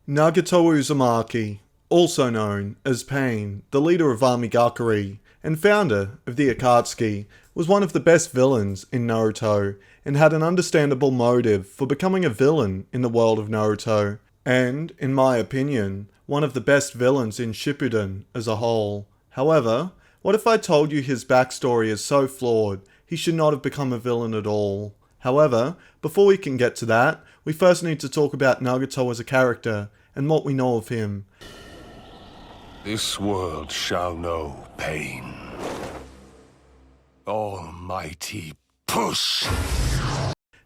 Nagato Uzumaki, also known as Pain, the leader of Army Gakure and founder of the Akatsuki, was one of the best villains in Naruto and had an understandable motive for becoming a villain in the world of Naruto, and, in my opinion, one of the best villains in Shippuden as a whole. However, what if I told you his backstory is so flawed he should not have become a villain at all? However, before we can get to that, we first need to talk about Nagato as a character and what we know of him. This world shall know pain. Almighty push!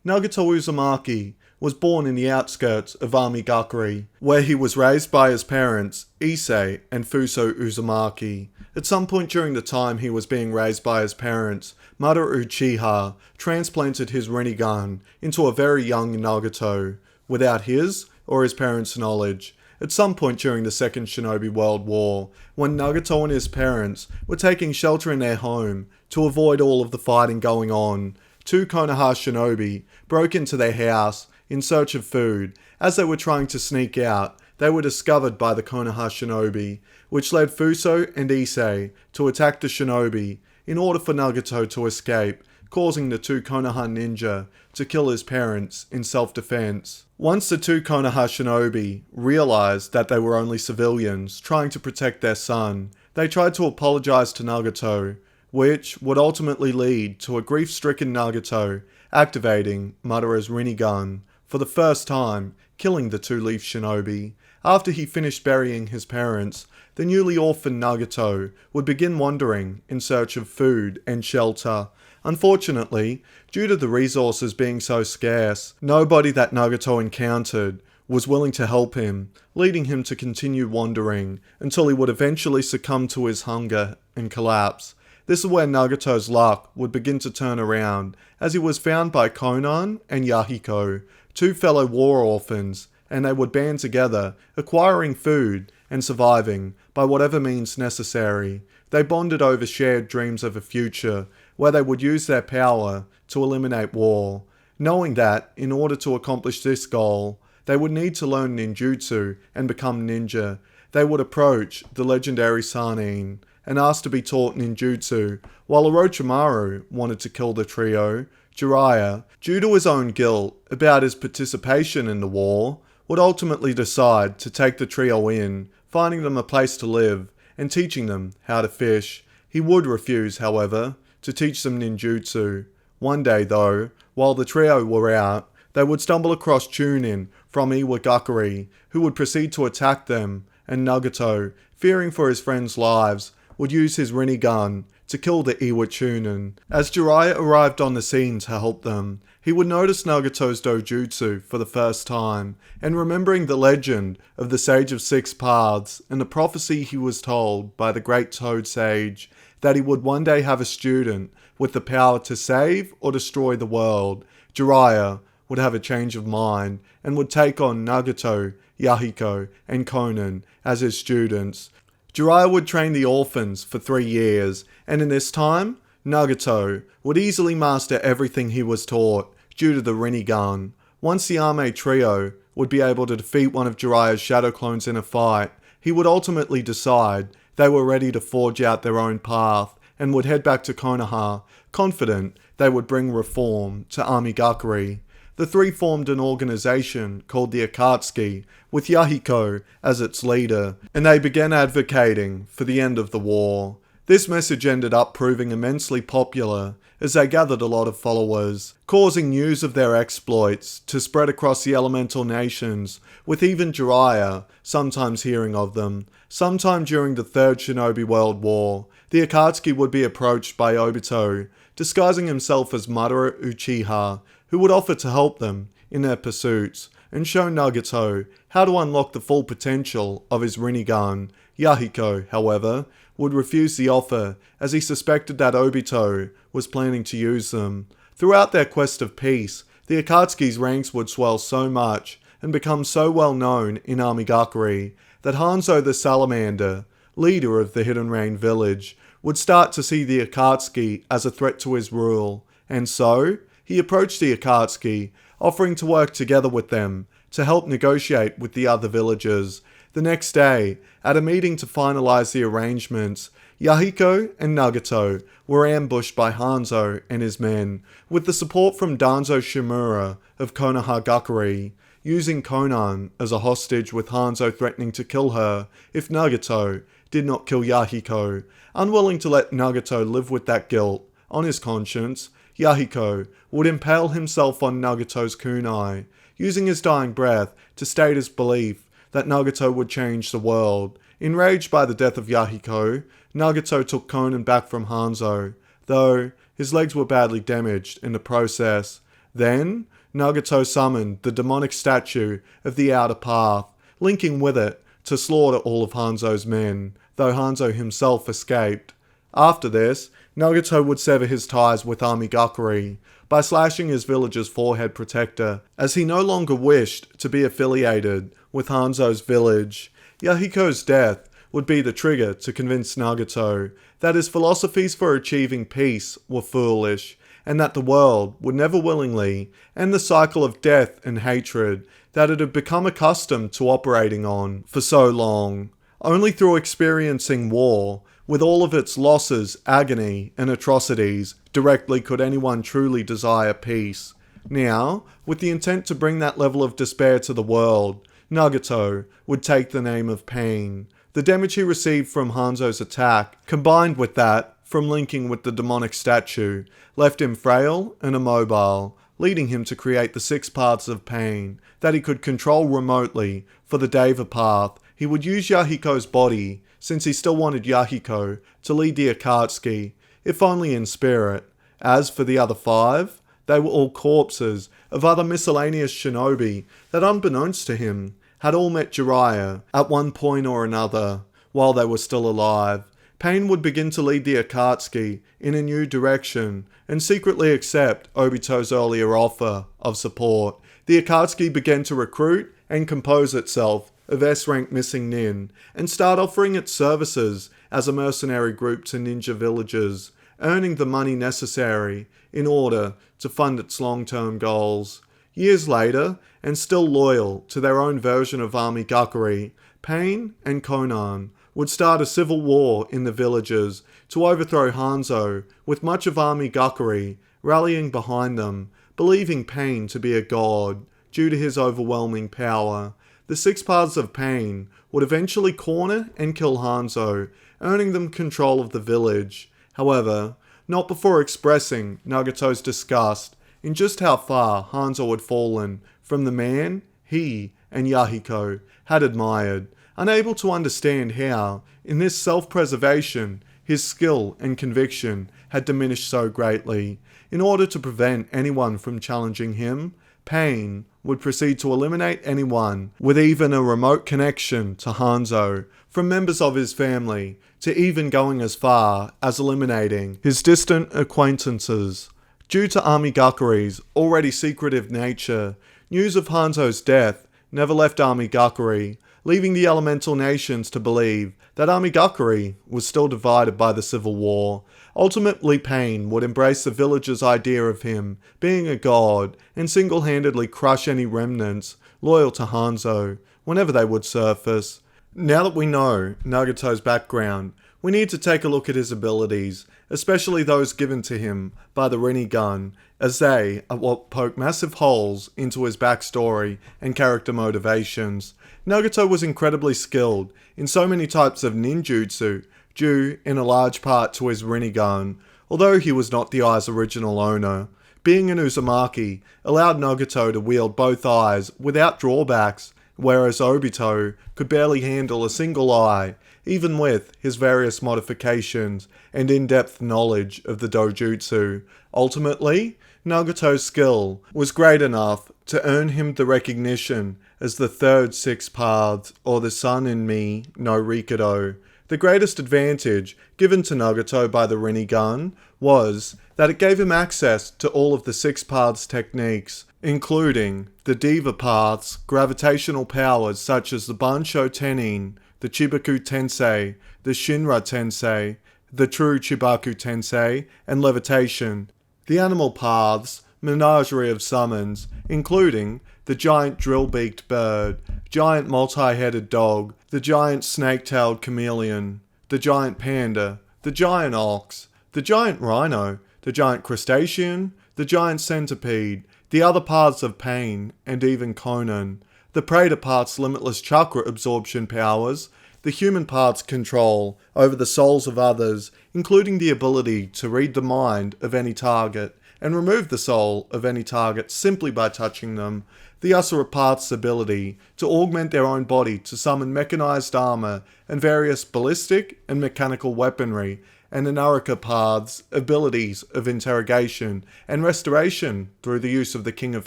Nagato Uzumaki was born in the outskirts of Army Gakure, where he was raised by his parents, Issei and Fuso Uzumaki. At some point during the time he was being raised by his parents, Madara Uchiha transplanted his Rinnegan into a very young Nagato, without his or his parents' knowledge. At some point during the Second Shinobi World War, when Nagato and his parents were taking shelter in their home to avoid all of the fighting going on, two Konoha shinobi broke into their house in search of food. As they were trying to sneak out, they were discovered by the Konoha shinobi, which led Fuso and Issei to attack the shinobi in order for Nagato to escape, causing the two Konoha ninja to kill his parents in self-defense. Once the two Konoha shinobi realized that they were only civilians trying to protect their son, they tried to apologize to Nagato, which would ultimately lead to a grief-stricken Nagato activating Madara's Rinnegan for the first time, killing the two Leaf Shinobi. After he finished burying his parents, the newly orphaned Nagato would begin wandering in search of food and shelter. Unfortunately, due to the resources being so scarce, nobody that Nagato encountered was willing to help him, leading him to continue wandering until he would eventually succumb to his hunger and collapse. This is where Nagato's luck would begin to turn around, as he was found by Konan and Yahiko, two fellow war orphans, and they would band together, acquiring food and surviving by whatever means necessary. They bonded over shared dreams of a future where they would use their power to eliminate war, knowing that in order to accomplish this goal, they would need to learn ninjutsu and become ninja. They would approach the legendary Sannin and ask to be taught ninjutsu, while Orochimaru wanted to kill the trio. Jiraiya, due to his own guilt about his participation in the war, would ultimately decide to take the trio in, finding them a place to live and teaching them how to fish. He would refuse, however, to teach them ninjutsu. One day though, while the trio were out, they would stumble across Chunin from Iwagakure, who would proceed to attack them, and Nagato, fearing for his friends' lives, would use his Rinnegan to kill the Iwa Chunin. As Jiraiya arrived on the scene to help them, he would notice Nagato's dojutsu for the first time, and remembering the legend of the Sage of Six Paths and the prophecy he was told by the great Toad Sage that he would one day have a student with the power to save or destroy the world, Jiraiya would have a change of mind and would take on Nagato, Yahiko, and Konan as his students. Jiraiya would train the orphans for 3 years, and in this time, Nagato would easily master everything he was taught due to the Rinnegan. Once the Ame trio would be able to defeat one of Jiraiya's shadow clones in a fight, he would ultimately decide they were ready to forge out their own path and would head back to Konoha, confident they would bring reform to Army Gakure. The three formed an organization called the Akatsuki, with Yahiko as its leader, and they began advocating for the end of the war. This message ended up proving immensely popular as they gathered a lot of followers, causing news of their exploits to spread across the elemental nations, with even Jiraiya sometimes hearing of them. Sometime during the Third Shinobi World War, the Akatsuki would be approached by Obito, disguising himself as Madara Uchiha, who would offer to help them in their pursuits and show Nagato how to unlock the full potential of his Rinnegan. Yahiko, however, would refuse the offer as he suspected that Obito was planning to use them. Throughout their quest of peace, the Akatsuki's ranks would swell so much and become so well known in Army Gakure that Hanzo the Salamander, leader of the Hidden Rain village, would start to see the Akatsuki as a threat to his rule, and so he approached the Akatsuki, offering to work together with them to help negotiate with the other villagers. The next day, at a meeting to finalize the arrangements, Yahiko and Nagato were ambushed by Hanzo and his men, with the support from Danzo Shimura of Konohagakure, using Konan as a hostage, with Hanzo threatening to kill her if Nagato did not kill Yahiko. Unwilling to let Nagato live with that guilt on his conscience, Yahiko would impale himself on Nagato's kunai, using his dying breath to state his belief that Nagato would change the world. Enraged by the death of Yahiko, Nagato took Konan back from Hanzo, though his legs were badly damaged in the process. Then, Nagato summoned the demonic statue of the Outer Path, linking with it to slaughter all of Hanzo's men, though Hanzo himself escaped. After this, Nagato would sever his ties with Amigakure by slashing his village's forehead protector, as he no longer wished to be affiliated with Hanzo's village. Yahiko's death would be the trigger to convince Nagato that his philosophies for achieving peace were foolish, and that the world would never willingly end the cycle of death and hatred that it had become accustomed to operating on for so long. Only through experiencing war, with all of its losses, agony, and atrocities, directly could anyone truly desire peace. Now, with the intent to bring that level of despair to the world, Nagato would take the name of Pain. The damage he received from Hanzo's attack, combined with that from linking with the demonic statue, left him frail and immobile, leading him to create the 6 paths of pain that he could control remotely. For the Deva path, he would use Yahiko's body, since he still wanted Yahiko to lead the Akatsuki, if only in spirit. As for the other 5, they were all corpses of other miscellaneous shinobi that, unbeknownst to him, had all met Jiraiya at one point or another while they were still alive. Pain would begin to lead the Akatsuki in a new direction and secretly accept Obito's earlier offer of support. The Akatsuki began to recruit and compose itself of S-rank missing nin and start offering its services as a mercenary group to ninja villages, earning the money necessary in order to fund its long-term goals. Years later, and still loyal to their own version of Amigakure, Pain and Konan would start a civil war in the villages to overthrow Hanzo, with much of Amigakure rallying behind them, believing Pain to be a god due to his overwhelming power. The 6 paths of Pain would eventually corner and kill Hanzo, earning them control of the village. However, not before expressing Nagato's disgust in just how far Hanzo had fallen from the man he and Yahiko had admired, unable to understand how, in this self-preservation, his skill and conviction had diminished so greatly. In order to prevent anyone from challenging him, Pain would proceed to eliminate anyone with even a remote connection to Hanzo, from members of his family to even going as far as eliminating his distant acquaintances. Due to Amigakure's already secretive nature, news of Hanzo's death never left Amigakure, leaving the elemental nations to believe that Amigakure was still divided by the civil war. Ultimately, Pain would embrace the villagers' idea of him being a god and single-handedly crush any remnants loyal to Hanzo whenever they would surface. Now that we know Nagato's background, we need to take a look at his abilities, especially those given to him by the Rinnegan, as they are what poke massive holes into his backstory and character motivations. Nagato was incredibly skilled in so many types of ninjutsu, due in a large part to his Rinnegan, although he was not the eye's original owner. Being an Uzumaki allowed Nagato to wield both eyes without drawbacks, whereas Obito could barely handle a single eye, even with his various modifications and in-depth knowledge of the dojutsu. Ultimately, Nagato's skill was great enough to earn him the recognition as the third 6 paths, or the Sun in Me no Rikido. The greatest advantage given to Nagato by the Rinnegan was that it gave him access to all of the 6 paths techniques, including the Deva paths, gravitational powers such as the Bansho Tenin, the Chibaku Tensei, the Shinra Tensei, the True Chibaku Tensei, and levitation. The animal paths, menagerie of summons, including the the giant drill-beaked bird, giant multi-headed dog, the giant snake-tailed chameleon, the giant panda, the giant ox, the giant rhino, the giant crustacean, the giant centipede, the other paths of pain, and even Conan. The Praetor path's limitless chakra absorption powers, the human path's control over the souls of others, including the ability to read the mind of any target and remove the soul of any target simply by touching them, the Asura path's ability to augment their own body to summon mechanized armor and various ballistic and mechanical weaponry, and the Naraka path's abilities of interrogation and restoration through the use of the King of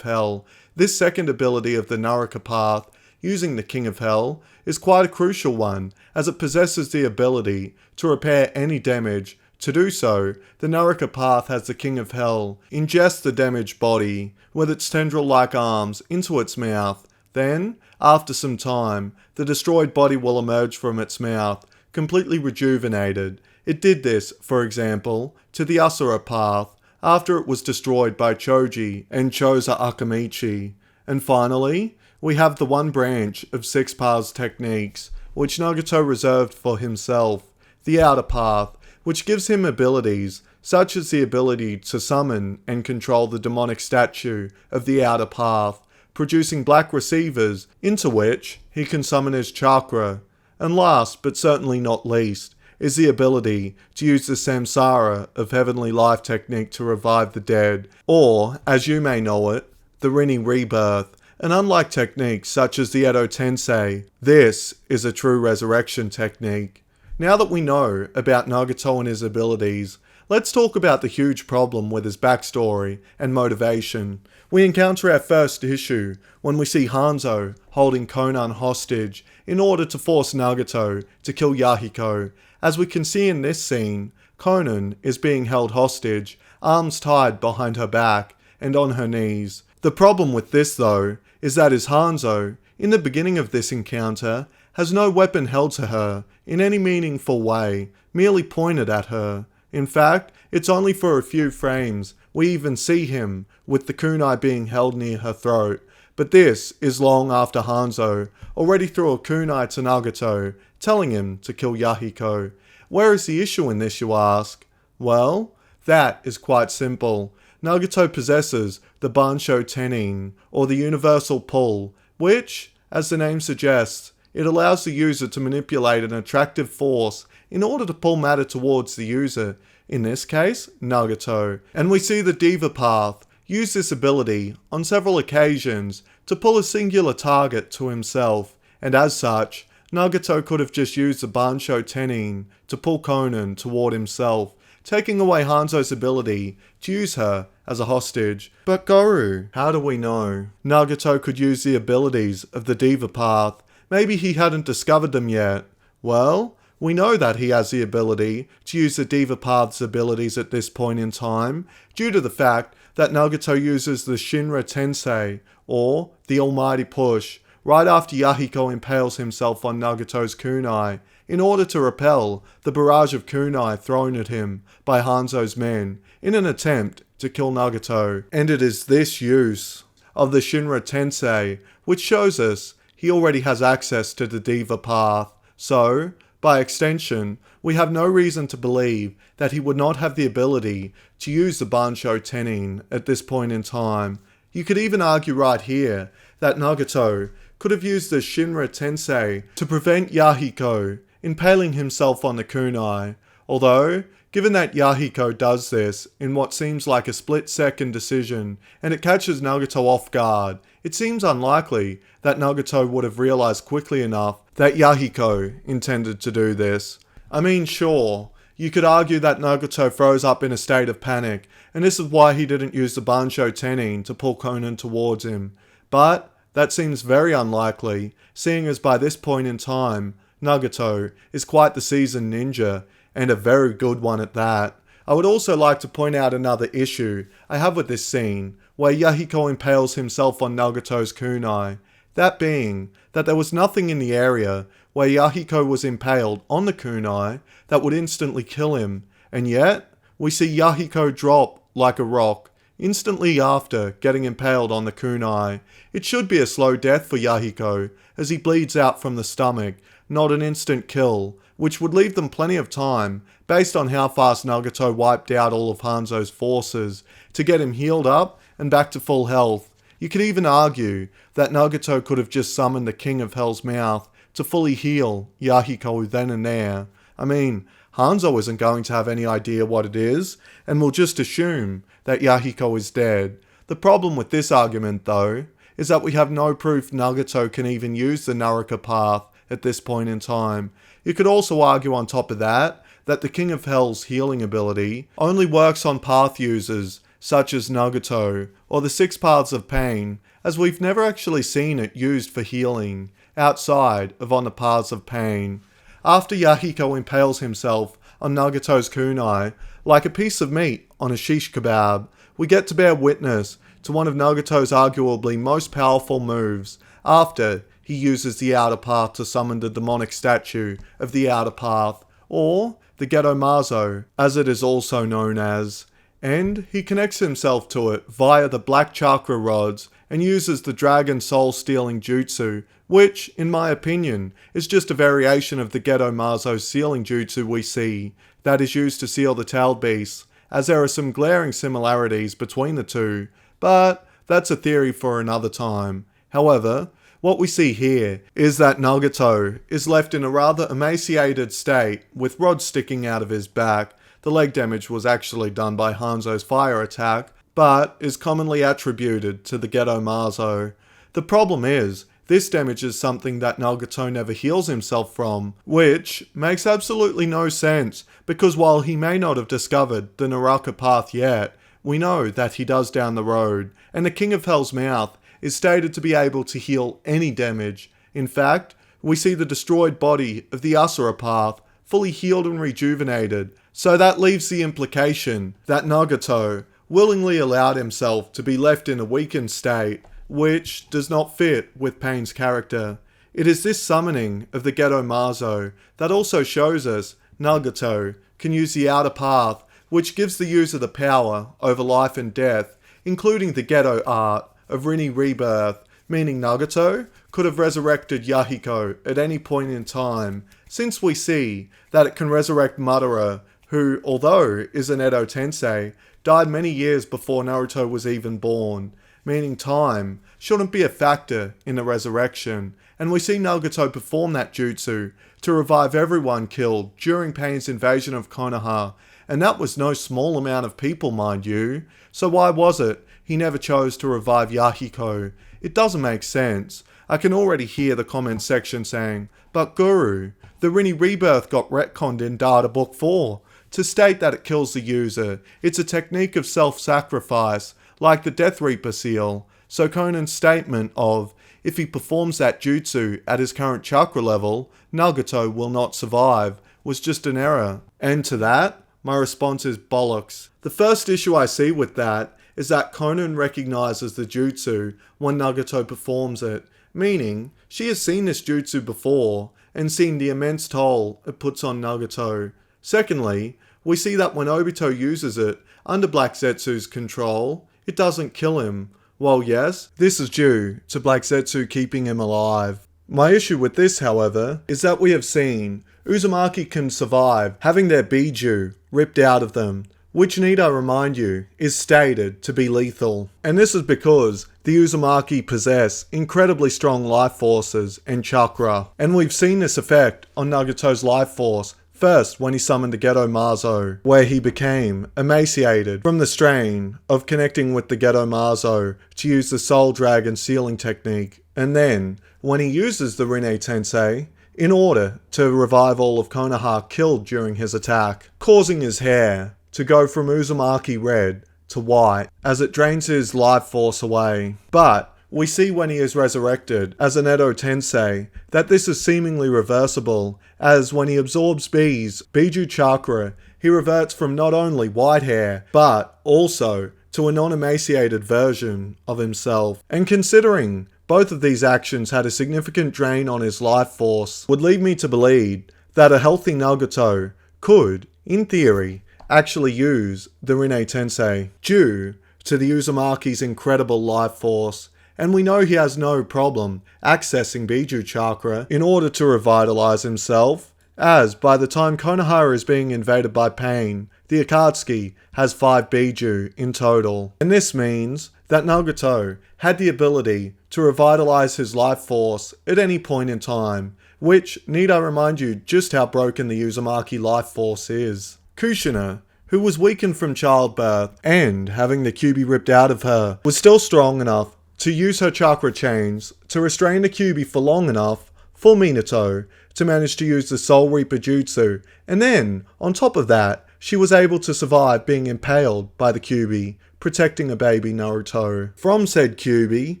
Hell. This second ability of the Naraka path, using the King of Hell, is quite a crucial one, as it possesses the ability to repair any damage. To do so, the Naraka path has the King of Hell ingest the damaged body with its tendril-like arms into its mouth. Then, after some time, the destroyed body will emerge from its mouth, completely rejuvenated. It did this, for example, to the Asura path, after it was destroyed by Choji and Choza Akamichi. And finally, we have the one branch of Six Paths techniques, which Nagato reserved for himself, the Outer Path, which gives him abilities, such as the ability to summon and control the demonic statue of the Outer Path, producing black receivers into which he can summon his chakra. And last, but certainly not least, is the ability to use the Samsara of Heavenly Life technique to revive the dead, or, as you may know it, the Rinnegan rebirth. And unlike techniques such as the Edo Tensei, this is a true resurrection technique. Now that we know about Nagato and his abilities, let's talk about the huge problem with his backstory and motivation. We encounter our first issue when we see Hanzo holding Conan hostage in order to force Nagato to kill Yahiko. As we can see in this scene, Conan is being held hostage, arms tied behind her back and on her knees. The problem with this though, is that his Hanzo, in the beginning of this encounter, has no weapon held to her in any meaningful way, merely pointed at her. In fact, it's only for a few frames we even see him with the kunai being held near her throat. But this is long after Hanzo already threw a kunai to Nagato, telling him to kill Yahiko. Where is the issue in this, you ask? Well, that is quite simple. Nagato possesses the Bansho Tenin, or the Universal Pull, which, as the name suggests, it allows the user to manipulate an attractive force in order to pull matter towards the user, in this case, Nagato. And we see the Diva Path use this ability on several occasions to pull a singular target to himself, and as such, Nagato could have just used the Bansho Tenin to pull Conan toward himself, taking away Hanzo's ability to use her as a hostage. But Goru, how do we know Nagato could use the abilities of the Diva Path? Maybe he hadn't discovered them yet. Well, we know that he has the ability to use the Diva Path's abilities at this point in time, due to the fact that Nagato uses the Shinra Tensei, or the Almighty Push, right after Yahiko impales himself on Nagato's kunai, in order to repel the barrage of kunai thrown at him by Hanzo's men, in an attempt to kill Nagato. And it is this use of the Shinra Tensei which shows us he already has access to the Diva Path, so, by extension, we have no reason to believe that he would not have the ability to use the Bansho Tenin at this point in time. You could even argue right here that Nagato could have used the Shinra Tensei to prevent Yahiko impaling himself on the kunai, although, given that Yahiko does this in what seems like a split-second decision and it catches Nagato off guard, it seems unlikely that Nagato would have realized quickly enough that Yahiko intended to do this. I mean, sure, you could argue that Nagato froze up in a state of panic, and this is why he didn't use the Bansho Tenin to pull Conan towards him, but that seems very unlikely, seeing as by this point in time, Nagato is quite the seasoned ninja, and a very good one at that. I would also like to point out another issue I have with this scene, where Yahiko impales himself on Nagato's kunai. That being, that there was nothing in the area where Yahiko was impaled on the kunai that would instantly kill him, and yet, we see Yahiko drop like a rock instantly after getting impaled on the kunai. It should be a slow death for Yahiko, as he bleeds out from the stomach, not an instant kill, which would leave them plenty of time, based on how fast Nagato wiped out all of Hanzo's forces, to get him healed up and back to full health. You could even argue that Nagato could have just summoned the King of Hell's Mouth to fully heal Yahiko then and there. I mean, Hanzo isn't going to have any idea what it is, and will just assume that Yahiko is dead. The problem with this argument, though, is that we have no proof Nagato can even use the Naraka path at this point in time. You could also argue on top of that the King of Hell's healing ability only works on path users such as Nagato or the 6 Paths of Pain, as we've never actually seen it used for healing outside of on the Paths of Pain. After Yahiko impales himself on Nagato's kunai, like a piece of meat on a shish kebab, we get to bear witness to one of Nagato's arguably most powerful moves, after he uses the Outer Path to summon the demonic statue of the Outer Path, or the Gedo Mazo, as it is also known as, and he connects himself to it via the black chakra rods and uses the dragon soul stealing jutsu, which, in my opinion, is just a variation of the Gedo Mazo sealing jutsu we see, that is used to seal the tailed beasts, as there are some glaring similarities between the two, but that's a theory for another time. However, what we see here is that Nagato is left in a rather emaciated state with rods sticking out of his back. The leg damage was actually done by Hanzo's fire attack, but is commonly attributed to the Gedo Mazo. The problem is, this damage is something that Nagato never heals himself from, which makes absolutely no sense, because while he may not have discovered the Naraka path yet, we know that he does down the road, and the King of Hell's Mouth is stated to be able to heal any damage. In fact, we see the destroyed body of the Asura path fully healed and rejuvenated, so that leaves the implication that Nagato willingly allowed himself to be left in a weakened state, which does not fit with Pain's character. It is this summoning of the Gedo Mazo that also shows us Nagato can use the Outer Path, which gives the user the power over life and death, including the Gedo art of Rinne rebirth, meaning Nagato could have resurrected Yahiko at any point in time, since we see that it can resurrect Madara, who, although is an Edo Tensei, died many years before Naruto was even born, meaning time shouldn't be a factor in the resurrection, and we see Nagato perform that jutsu to revive everyone killed during Pain's invasion of Konoha, and that was no small amount of people, mind you, so why was it he never chose to revive Yahiko? It doesn't make sense. I can already hear the comment section saying, but Guru, the Rinne rebirth got retconned in Data Book 4 to state that it kills the user. It's a technique of self-sacrifice, like the Death Reaper seal, so Conan's statement of, if he performs that jutsu at his current chakra level, Nagato will not survive, was just an error. And to that, my response is bollocks. The first issue I see with that is that Conan recognizes the jutsu when Nagato performs it, meaning she has seen this jutsu before and seen the immense toll it puts on Nagato. Secondly, we see that when Obito uses it under Black Zetsu's control, it doesn't kill him. Well, yes, this is due to Black Zetsu keeping him alive. My issue with this, however, is that we have seen Uzumaki can survive having their Biju ripped out of them, which, need I remind you, is stated to be lethal. And this is because the Uzumaki possess incredibly strong life forces and chakra, and we've seen this effect on Nagato's life force first when he summoned the Gedo Mazo, where he became emaciated from the strain of connecting with the Gedo Mazo to use the Soul Dragon sealing technique, and then when he uses the Rinne Tensei in order to revive all of Konoha killed during his attack, causing his hair to go from Uzumaki red to white as it drains his life force away. But we see when he is resurrected as an Edo Tensei that this is seemingly reversible, as when he absorbs B's Biju chakra, he reverts from not only white hair, but also to a non-emaciated version of himself. And considering both of these actions had a significant drain on his life force, would lead me to believe that a healthy Nagato could, in theory, actually use the Rinne Tensei, due to the Uzumaki's incredible life force, and we know he has no problem accessing Biju chakra in order to revitalize himself, as by the time Konohara is being invaded by pain, the Akatsuki has 5 Biju in total. And this means that Nagato had the ability to revitalize his life force at any point in time, which, need I remind you just how broken the Uzumaki life force is. Kushina, who was weakened from childbirth and having the Kyuubi ripped out of her, was still strong enough to use her chakra chains to restrain the Kyuubi for long enough for Minato to manage to use the Soul Reaper Jutsu, and then, on top of that, she was able to survive being impaled by the Kyuubi, protecting a baby Naruto from said Kyuubi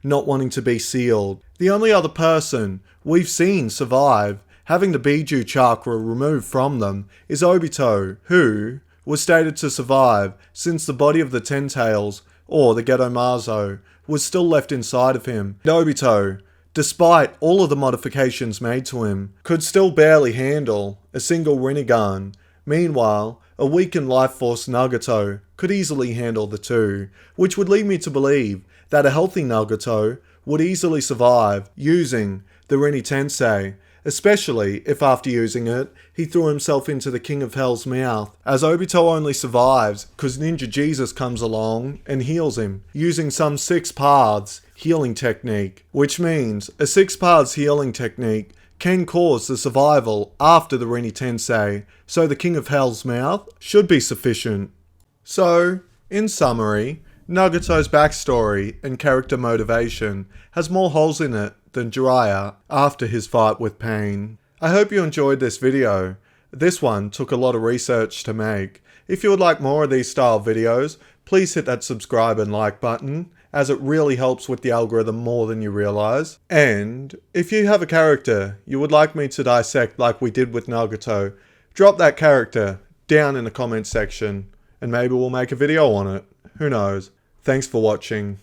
not wanting to be sealed. The only other person we've seen survive having the Biju chakra removed from them is Obito, who was stated to survive since the body of the Ten Tails, or the Gedomazo, was still left inside of him. Obito, despite all of the modifications made to him, could still barely handle a single Rinnegan. Meanwhile, a weakened life force Nagato could easily handle the two, which would lead me to believe that a healthy Nagato would easily survive using the Rinne Tensei, especially if after using it, he threw himself into the King of Hell's mouth, as Obito only survives because Ninja Jesus comes along and heals him, using some 6 paths healing technique, which means a 6 paths healing technique can cause the survival after the Rinne Tensei, so the King of Hell's mouth should be sufficient. So, in summary, Nagato's backstory and character motivation has more holes in it than Jiraiya after his fight with Pain. I hope you enjoyed this video. This one took a lot of research to make. If you would like more of these style videos, please hit that subscribe and like button, as it really helps with the algorithm more than you realize. And if you have a character you would like me to dissect like we did with Nagato, drop that character down in the comment section and maybe we'll make a video on it. Who knows? Thanks for watching.